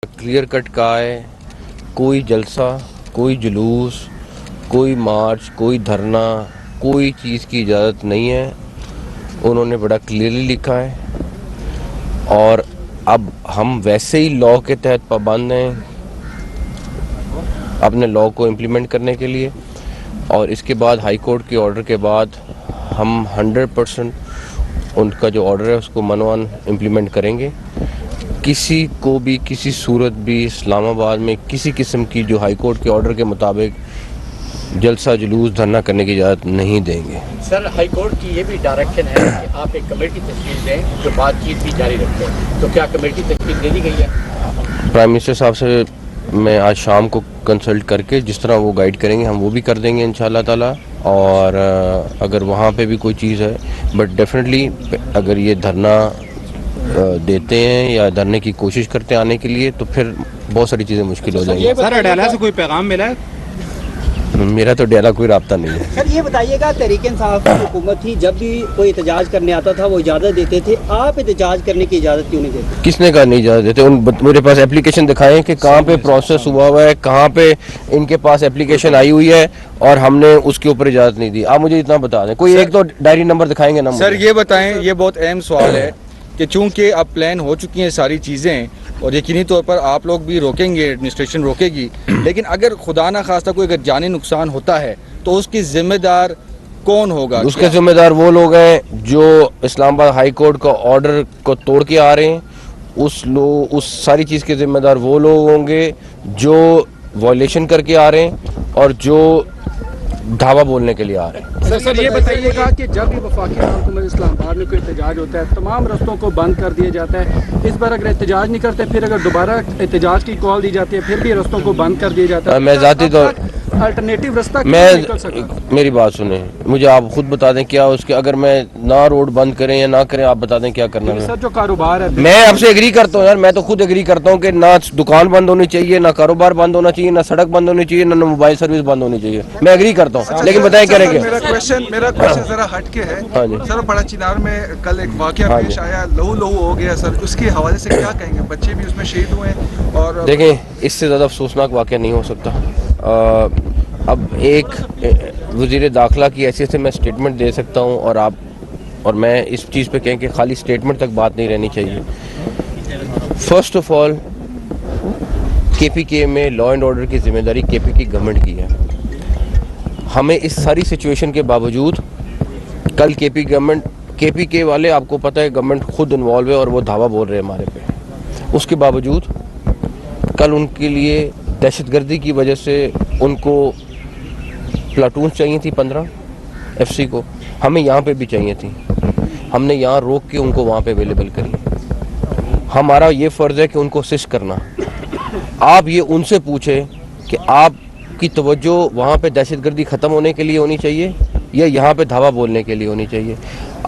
Clear cut कहा है, कोई जलसा, कोई जुलूस, कोई मार्च, कोई धरना, कोई चीज़ की इजाज़त नहीं है। उन्होंने बड़ा क्लियरली लिखा है और अब हम वैसे ही लॉ के तहत पाबंद हैं अपने लॉ को इम्प्लीमेंट करने के लिए। और इसके बाद हाई कोर्ट के ऑर्डर के बाद हम 100% उनका जो ऑर्डर है उसको मनवान इम्प्लीमेंट करेंगे। किसी को भी किसी सूरत भी इस्लामाबाद में किसी किस्म की जो हाई कोर्ट के ऑर्डर के मुताबिक जलसा जुलूस धरना करने की इजाज़त नहीं देंगे। सर, हाई कोर्ट की ये भी डायरेक्शन है कि आप एक कमेटी तश्कील दें जो बातचीत भी जारी रखें, तो क्या कमेटी तश्कील दे दी गई है? प्राइम मिनिस्टर साहब से मैं आज शाम को कंसल्ट करके जिस तरह वो गाइड करेंगे हम वो भी कर देंगे इंशाअल्लाह ताला। और अगर वहाँ पे भी कोई चीज़ है, बट डेफिनेटली अगर ये धरना देते हैं या धरने की कोशिश करते हैं आने के लिए तो फिर बहुत सारी चीज़ें मुश्किल हो जाएंगी। सर, अडाला से कोई पैगाम मिला है? मेरा तो डेरा कोई राब्ता नहीं है। सर, ये बताइएगा, तहरीक इंसाफ की हुकूमत थी, जब भी कोई एहतजाज करने आता था वो इजाज़त देते थे, आप एहतजाज करने की इजाज़त क्यों नहीं देते? किसने कहा नहीं इजाज़त देते? मेरे पास एप्लीकेशन दिखाएं कि कहाँ पे प्रोसेस हुआ है, कहाँ पे इनके पास एप्लीकेशन आई हुई है और हमने उसके ऊपर इजाज़त नहीं दी। आप मुझे इतना बता दें, कोई एक तो डायरी नंबर दिखाएंगे ना? सर ये बताएं, ये बहुत अहम सवाल है कि चूंकि अब प्लान हो चुकी हैं सारी चीज़ें और यकीनी तौर पर आप लोग भी रोकेंगे, एडमिनिस्ट्रेशन रोकेगी, लेकिन अगर खुदा ना खास्ता कोई अगर जानी नुकसान होता है तो उसकी जिम्मेदार कौन होगा? उसके जिम्मेदार वो लोग हैं जो इस्लामाबाद हाई कोर्ट का ऑर्डर को तोड़ के आ रहे हैं। उस सारी चीज़ के जिम्मेदार वो लोग होंगे जो वॉयलेशन करके आ रहे हैं और जो धावा बोलने के लिए आ रहे हैं। सर ये बताइएगा कि जब भी वफाकी हुकूमत इस्लामाबाद में कोई एहतजाज होता है तमाम रास्तों को बंद कर दिया जाता है। इस बार अगर एहतजाज नहीं करते, फिर अगर दोबारा एहतजाज की कॉल दी जाती है, फिर भी रास्तों को बंद कर दिया जाता है। मैं ज़ाती तौर अल्टरनेटिव रास्ता क्यों निकल सका? मेरी बात सुने, मुझे आप खुद बता दें क्या उसके, अगर मैं ना रोड बंद करें या ना करें, आप बता दें क्या करना है। सर जो कारोबार है, मैं आपसे एग्री करता हूँ यार, मैं तो खुद एग्री करता हूँ कि ना दुकान बंद होनी चाहिए, ना कारोबार बंद होना चाहिए, ना सड़क बंद होनी चाहिए, ना मोबाइल सर्विस बंद होनी चाहिए। मैं एग्री करता हूँ, लेकिन बताएं क्या रहेगा। मेरा क्वेश्चन जरा हटके है। हाँ जी सर, बड़ा चिनार में कल एक वाकया पेश आया, लहू लहू हो गया सर, उसके हवाले से क्या कहेंगे? बच्चे भी उसमें शहीद हुए हैं और देखें, इससे ज़्यादा अफसोसनाक वाकया नहीं हो सकता। अब एक वज़ीर दाखिला की हैसियत से मैं स्टेटमेंट दे सकता हूँ और मैं इस चीज़ पे कहें कि खाली स्टेटमेंट तक बात नहीं रहनी चाहिए। फर्स्ट ऑफ ऑल, KPK में लॉ एंड ऑर्डर की जिम्मेदारी KPK गवर्नमेंट की है। हमें इस सारी सिचुएशन के बावजूद कल KPK वाले, आपको पता है गवर्नमेंट खुद इन्वॉल्व है और वो धावा बोल रहे हैं हमारे पे। उसके बावजूद कल उनके लिए दहशतगर्दी की वजह से उनको प्लाटून चाहिए थी 15 FC को, हमें यहाँ पे भी चाहिए थी। हमने यहाँ रोक के उनको वहाँ पे अवेलेबल करी। हमारा ये फ़र्ज़ है कि उनको असिस्ट करना। आप ये उनसे पूछें कि आपकी तवज्जो वहाँ पे दहशतगर्दी ख़त्म होने के लिए होनी चाहिए या यहाँ पे धावा बोलने के लिए होनी चाहिए।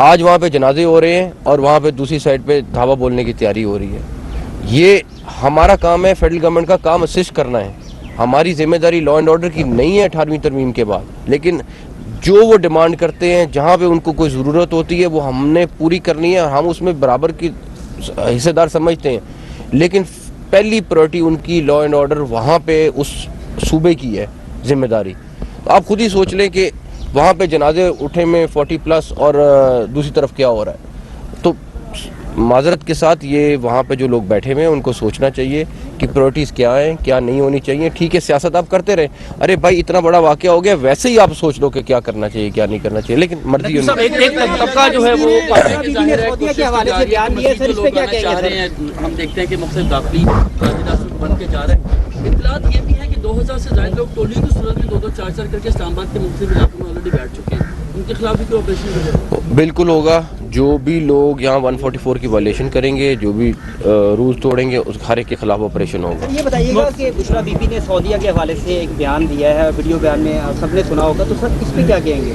आज वहाँ पे जनाजे हो रहे हैं और वहाँ पे दूसरी साइड पे धावा बोलने की तैयारी हो रही है। ये हमारा काम है, फेडरल गवर्नमेंट का काम असिस्ट करना है। हमारी जिम्मेदारी लॉ एंड ऑर्डर की नहीं है 18वीं तरमीम के बाद, लेकिन जो वो डिमांड करते हैं, जहाँ पे उनको कोई ज़रूरत होती है, वो हमने पूरी करनी है और हम उसमें बराबर की हिस्सेदार समझते हैं। लेकिन पहली प्रायोरिटी उनकी लॉ एंड ऑर्डर वहाँ पे उस सूबे की है जिम्मेदारी। तो आप खुद ही सोच लें कि वहाँ पे जनाजे उठे में 40+ और दूसरी तरफ क्या हो रहा है। तो माजरत के साथ ये वहाँ पे जो लोग बैठे हुए हैं उनको सोचना चाहिए कि प्रायोरिटीज़ क्या हैं, क्या नहीं होनी चाहिए। ठीक है, सियासत आप करते रहे, अरे भाई इतना बड़ा वाकया हो गया, वैसे ही आप सोच लो कि क्या करना चाहिए क्या नहीं करना चाहिए, लेकिन मर्जी एक तबका जो है वो के हवाले से बयान दिए, सर इस पे क्या कहेंगे? हम देखते हैं कि मकसद दाखिली बन के जा रहे हैं। इत्तलात ये भी है कि 2000 से ज़्यादा लोग टोली की सूरत में 2-2, 4-4 करके इस्लामाबाद के मुख्तलिफ इलाकों में ऑलरेडी बैठ चुके हैं। उनके खिलाफ भी कोई ऑपरेशन बिल्कुल होगा। जो भी लोग यहाँ 144 की वायलेशन करेंगे, जो भी रूल्स तोड़ेंगे, उस हर एक के खिलाफ ऑपरेशन होगा। ये बताइएगा कि बुशरा बीबी ने सऊदीया के हवाले से एक बयान दिया है, वीडियो बयान में सबने सुना होगा, तो सर इस पर क्या कहेंगे?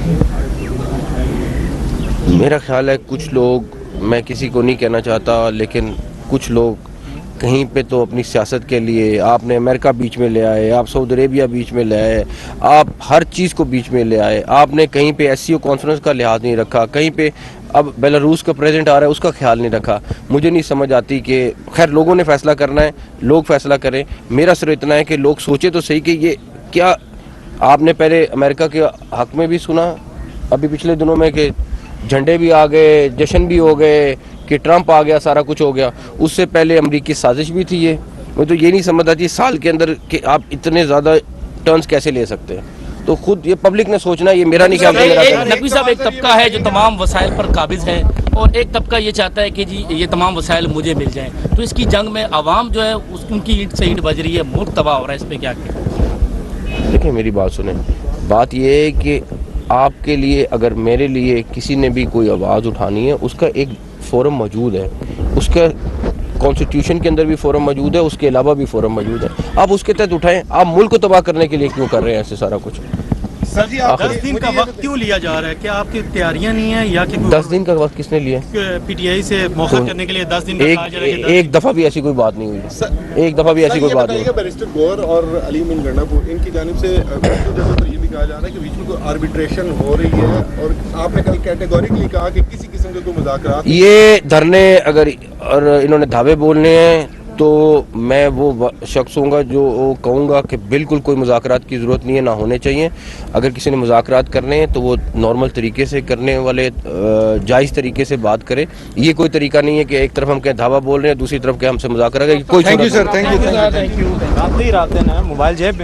मेरा ख्याल है कुछ लोग, मैं किसी को नहीं कहना चाहता, लेकिन कुछ लोग कहीं पे तो अपनी सियासत के लिए आपने अमेरिका बीच में ले आए, आप सऊदी अरेबिया बीच में ले आए, आप हर चीज़ को बीच में ले आए, आपने कहीं पे SCO कॉन्फ्रेंस का लिहाज नहीं रखा, कहीं पे اب بیلاروس کا پریزیڈنٹ آ رہا ہے اس کا خیال نہیں رکھا. مجھے نہیں سمجھ آتی کہ خیر لوگوں نے فیصلہ کرنا ہے, لوگ فیصلہ کریں. میرا صرف اتنا ہے کہ لوگ سوچے تو صحیح کہ یہ کیا آپ نے پہلے امریکہ کے حق میں بھی سنا ابھی پچھلے دنوں میں کہ جھنڈے بھی آ گئے, جشن بھی ہو گئے, کہ ٹرمپ آ گیا, سارا کچھ ہو گیا. اس سے پہلے امریکی سازش بھی تھی. یہ مجھے تو یہ نہیں سمجھ آتی سال کے اندر کہ آپ اتنے زیادہ ٹرنز کیسے لے سکتے ہیں. تو خود یہ پبلک نے سوچنا ہے, یہ میرا نہیں خیال. نقوی صاحب ایک طبقہ ہے جو تمام وسائل پر قابض ہے اور ایک طبقہ یہ چاہتا ہے کہ جی یہ تمام وسائل مجھے مل جائیں. تو اس کی جنگ میں عوام جو ہے ان کی اینٹ سے اینٹ بج رہی ہے, ملک تباہ ہو رہا ہے. اس پہ کیا کہیں؟ دیکھیں میری بات سنیں, بات یہ ہے کہ آپ کے لیے اگر میرے لیے کسی نے بھی کوئی آواز اٹھانی ہے اس کا ایک فورم موجود ہے, اس کا کانسٹیٹیوشن کے اندر بھی فورم موجود ہے, اس کے علاوہ بھی فورم موجود ہے. آپ اس کے تحت اٹھائیں. آپ ملک کو تباہ کرنے کے لیے کیوں کر رہے ہیں ایسے سارا کچھ؟ سر جی 10 دن کا وقت کیوں لیا جا رہا ہے؟ کیا آپ کی تیاریاں نہیں ہیں یا کہ 10 دن کا وقت کس نے لیا؟ پی ٹی آئی سے موقع کرنے کے لیے 10 دن کا کہا جا رہا ہے کہ ایک دفعہ بھی ایسی کوئی بات نہیں ہوئی. ایک دفعہ بھی ایسی کوئی بات نہیں. بیرسٹر گور اور علی امین گنڈاپور ان کی جانب سے یہ بھی کہا جا رہا ہے کہ بیچ میں کوئی آربیٹریشن ہو رہی ہے, اور آپ نے کل کیٹیگوریکلی کہا کہ کسی قسم کے کوئی مذاکرات. یہ دھرنے اگر اور انہوں نے دعوے بولنے ہیں تو میں وہ شخص ہوں گا جو کہوں گا کہ بالکل کوئی مذاکرات کی ضرورت نہیں ہے, نہ ہونے چاہیے. اگر کسی نے مذاکرات کرنے ہیں تو وہ نارمل طریقے سے کرنے والے جائز طریقے سے بات کرے. یہ کوئی طریقہ نہیں ہے کہ ایک طرف ہم کہیں دعویٰ بول رہے ہیں دوسری طرف کہ ہم سے مذاکرہ کریں. کوئی thank you sir, thank you. رابطے نا موبائل جیب